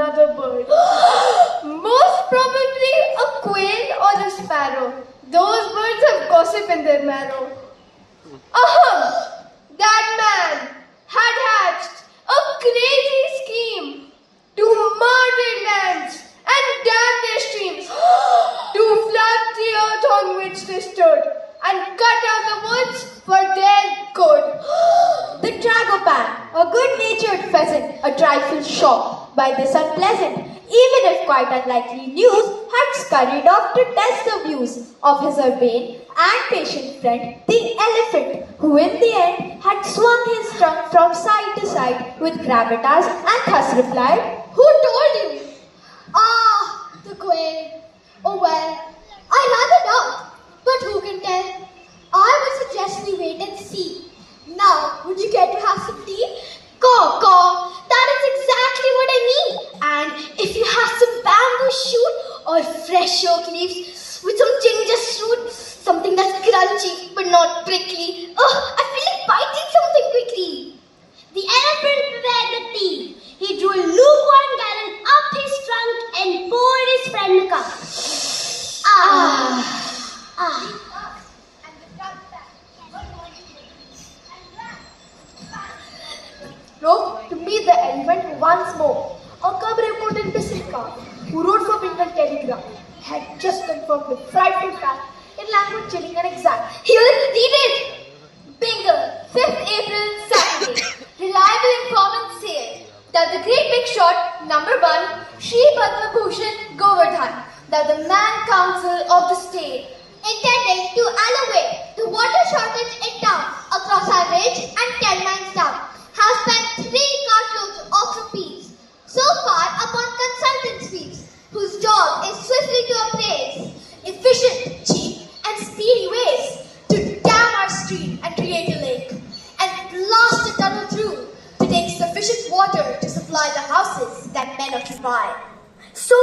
another bird. Most probably a quail or a sparrow. Those birds have gossip in their marrow. That man had hatched a crazy scheme to murder lands and dam their streams, to flood the earth on which they stood, and cut out the woods for their good. The Tragopan, a good-natured pheasant, a trifle shocked by this unpleasant, even if quite unlikely news, had scurried off to test the views of his urbane and patient friend, the elephant, who in the end had swung his trunk from side to side with gravitas and thus replied, "Who told you?" "Ah, the quail. Oh well, I rather doubt, but who can tell? I would suggest we wait and see. Now, would you care to have some tea?" "Caw, caw, that is exactly what I mean. And if you have some bamboo shoot or fresh oak leaves with some ginger fruit, something that's crunchy but not prickly. Oh, I feel like biting something quickly." The elephant prepared the tea. He drew a lukewarm gallon up his trunk and poured his friend a cup. To meet the elephant once more. A cub reported Bisika, who wrote for Bengal Telegraph, had just confirmed the frightful fact in language chilling and exact. Here, read it. Bengal, 5th April, Saturday. Reliable informants say that the great big shot, number 1, Shri Padma Bhushan Govardhan, that the man council of the state, Intended to alleviate the water shortage in town across our ridge and 10 miles down, have spent 3 cartloads of rupees so far upon consultants' fees, whose job is swiftly to appraise efficient, cheap, and speedy ways to dam our stream and create a lake, and blast a tunnel through to take sufficient water to supply the houses that men occupy. So,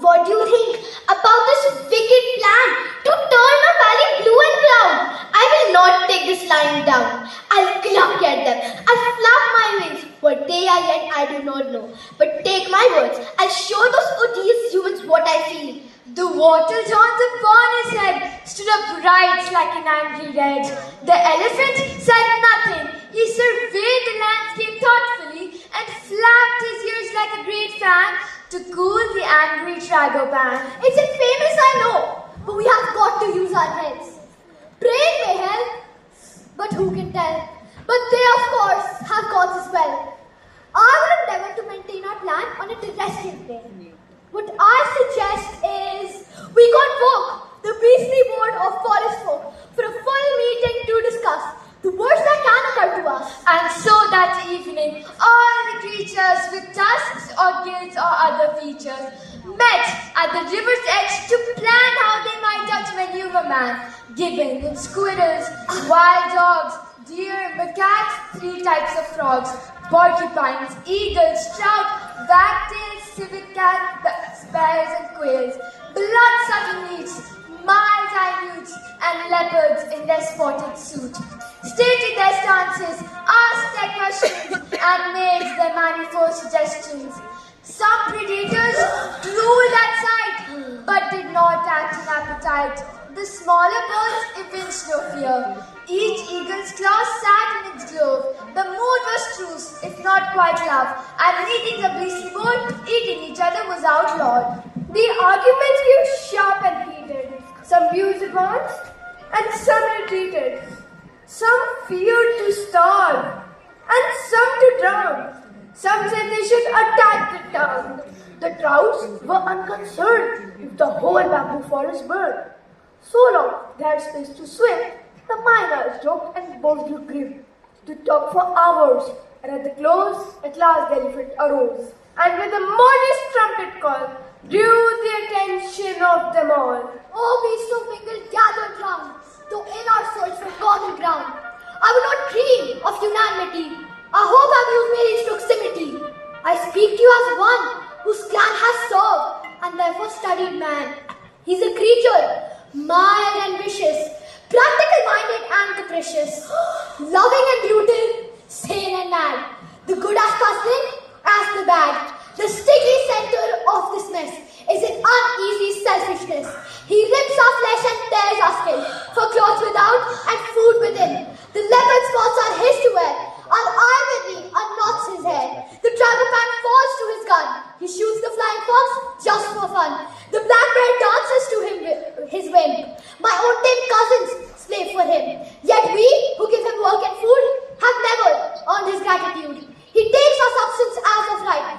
what do you think about this wicked plan to turn our valley blue and brown? I will not take this lying down. I'll cluck at them. I'll flap my wings. What they are yet, I do not know. But take my words, I'll show those odious humans what I feel. the water horns upon his head stood up bright like an angry red. The elephant said nothing. He surveyed the landscape thoughtfully and flapped his ears like a great fan to cool the angry Tragopan. It's infamous, I know, but we have got to use our heads. Brain may help, but who can tell? But they, of course, have gods as well. I will endeavor to maintain our plan on a terrestrial plane. What I suggest is we convoke the priestly board of forest folk for a full meeting to discuss the worst that can occur to us. And so that evening, all the creatures with tusks or gills or other features met at the river's edge to plan how they might outmaneuver man. Gibbons, squirrels, wild dogs, deer, macaques, 3 types of frogs, porcupines, eagles, trout, wagtails, civet cats, bears and quails, blood-sucking newts, mild-eyed newts, and leopards in their spotted suit. Stated their stances, asked their questions, and made their manifold suggestions. Some predators drooled at sight, but did not act in appetite. The smaller birds evinced no fear. Each eagle's claws sat in its glove. The mood was truce, if not quite love, and meeting the priestly board, eating each other was outlawed. The arguments grew sharp and heated. Some views advanced, and some retreated. Some feared to starve, and some to drown. Some said they should attack the town. The trouts were unconcerned if the whole bamboo forest burned. So long they had space to swim, the miners joked and both grew grim. To talk for hours, and at the close, at last the elephant arose, and with a modest trumpet call, drew the attention of them all. Oh, we so mingled gathered round, though in our search for common ground. I would not dream of unanimity. I hope I've used Mary's proximity. I speak to you as one whose clan has served and therefore studied man. He's a creature, mild and vicious, practical-minded and capricious, loving and brutal, sane and mad, the good as puzzling as the bad, the sticky scent to vicious. He rips our flesh and tears our skin, for clothes without and food within. The leopard spots are his to wear, our ivory unknots his hair. The tragopan falls to his gun, he shoots the flying fox just for fun. The black bear dances to him his whim. My own 10 cousins slave for him. Yet we, who give him work and food, have never earned his gratitude. He takes our substance as of right,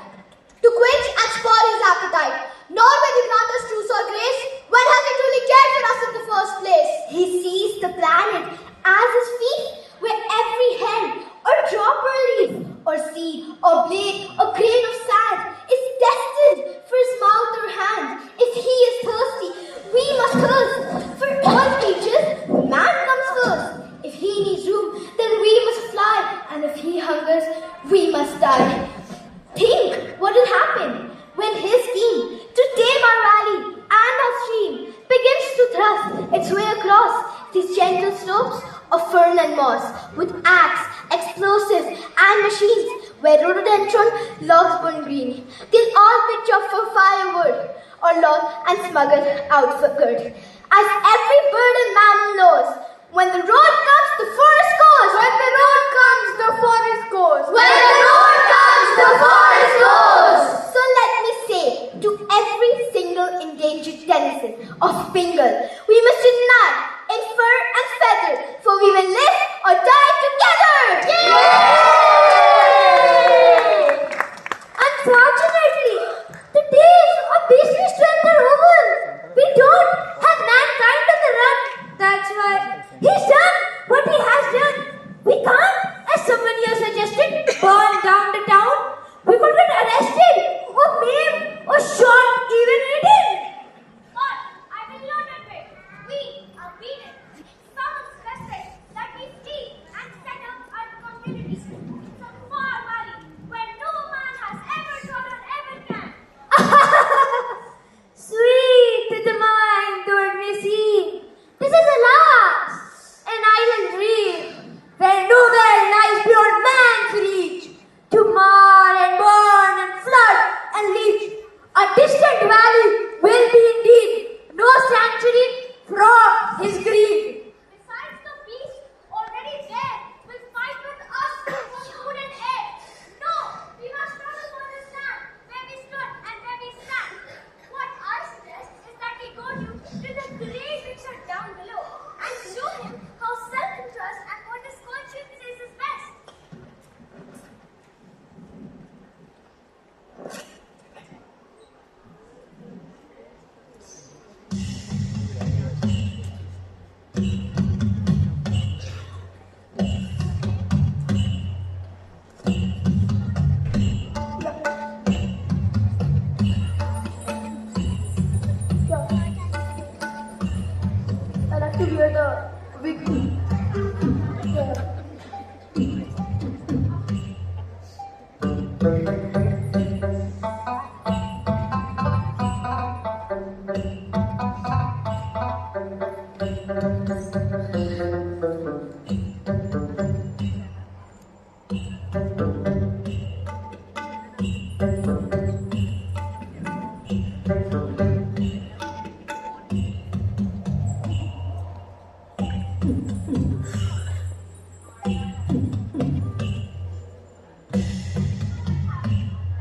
to quench and spoil his appetite. Nor will he grant us truce or grace, when has he truly cared for us in the first place? He sees the planet as his feet, where every hair or drop or leaf or seed or blade or grain of sand is destined for his mouth or hand. If he is thirsty, we must thirst. For all creatures, man comes first. If he needs room, then we must fly, and if he hungers, we must die. Think what will happen when his scheme to tame our valley and our stream begins to thrust its way across these gentle slopes of fern and moss, with axe, explosives, and machines where rhododendron logs burn green, till all pitch up for firewood or log and smuggled out for good. As every bird and mammal knows, when the road comes, the forest goes. When the road comes, the forest goes. When the road comes, the forest goes. So let me say to every single endangered denizen of Bengal, we must unite in fur and feather, for we will live or die together. Yay! Unfortunately, the days of beastly strength are over. We don't have mankind on the run. That's why he's done what he has done. We can't, as someone here suggested, burn down the town. We could get arrested or maimed or shot, even eaten. But I will not admit, we are beaten. Someone suggested that we flee and set up our communities in some far valley where no man has ever trodden ever can. Sweet to the mind, don't we see? This is alas, an island dream, where nowhere lies beyond man's reach, to mar and burn and flood and leach. A distant valley will be indeed no sanctuary from his greed. Besides the beast already there will fight with us for food and air. No, we must struggle to understand where we stood and where we stand. What I suggest is that we go to the great picture down below and show him how self-interest and what his conscience says is best. I like to hear the wiggle.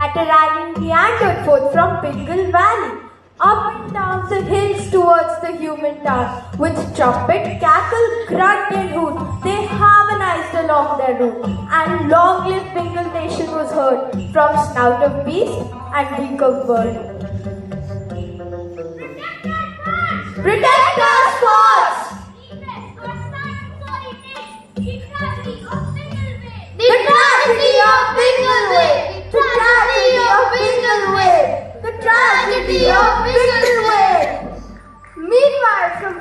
At a rally meandered forth from Bengal Valley, up and down the hills towards the human town. With trumpet, cackle, grunt and hoot, they harmonized along their route, and long live Bengal nation was heard, from snout of beast and beak of bird. Protect us, forts! The tragedy of Bengal Way. The tragedy of Bengal Way! The tragedy of Bengal Way! The tragedy of Bengal Way! Meanwhile, from